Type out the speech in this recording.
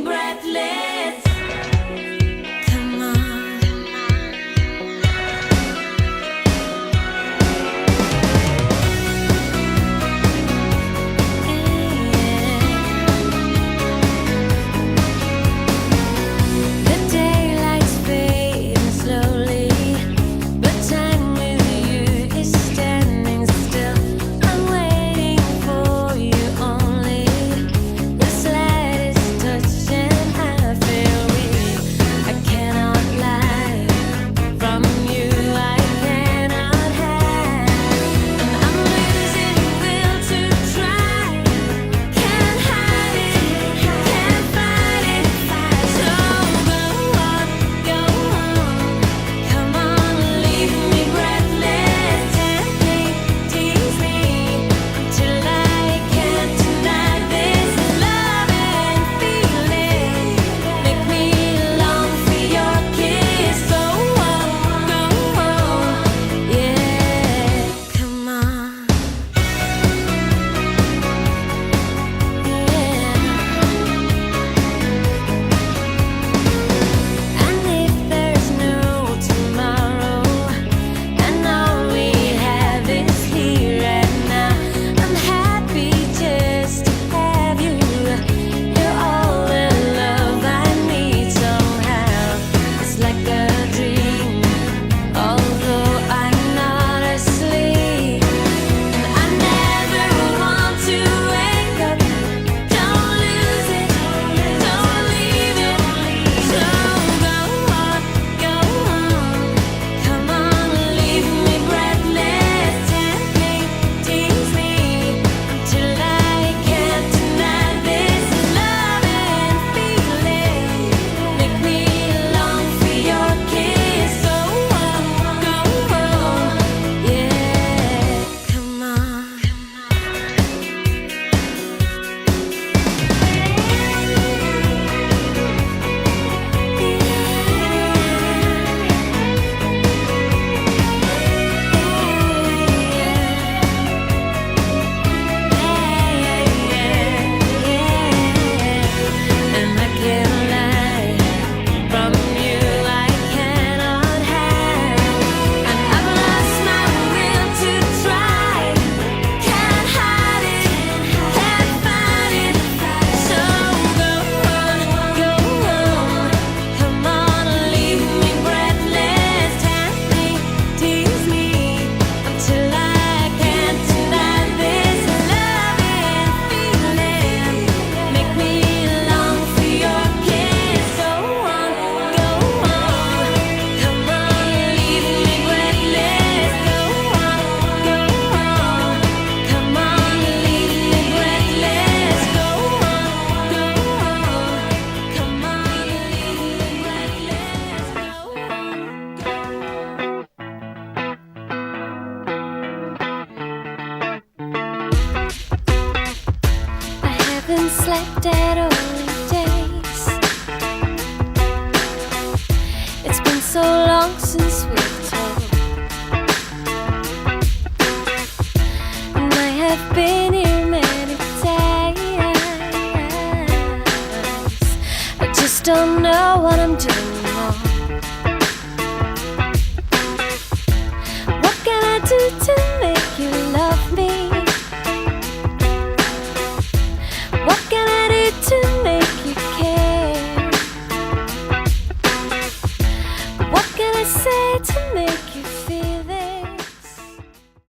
breathless. Come on. The daylight's fading slowly, but time with you is standing still. I'm waiting for you only. The slightest touch and I feel weak. I cannot lie. From you I cannot hide. And I'm losing will to try. Can't hide it, can't fight it. So go on. Come on, leave me breathless. Tempt me, tease me, till I can't deny this love and feeling. Make me long for your kiss. Go on, yeah. Come on, and if there's no tomorrow, and all we have is here and now, I'm happy just to have you. You're all the love I need somehow. It's like a dream, although I'm not asleep. And I never want to wake up. Don't lose it, don't leave it. So go on. Come on, leave me breathless. Tempt me, tease me, till I can't deny this love and feeling. Make me long for your kiss. So yeah. Come on. And I can't lie. From you I cannot hide. And I've lost my will to try. Can't hide it, can't fight it. So go on. Come on, leave me breathless. Tempt me, tease me, until I can't deny this love and feeling. Make me long for your kiss. Go on. Come on, leave me breathless. Go on. Come on, leave me breathless. Go on. Come on, leave me breathless. I haven't slept at all in days. It's been so long since we've talked, and I have been here many days. I just don't know what I'm doing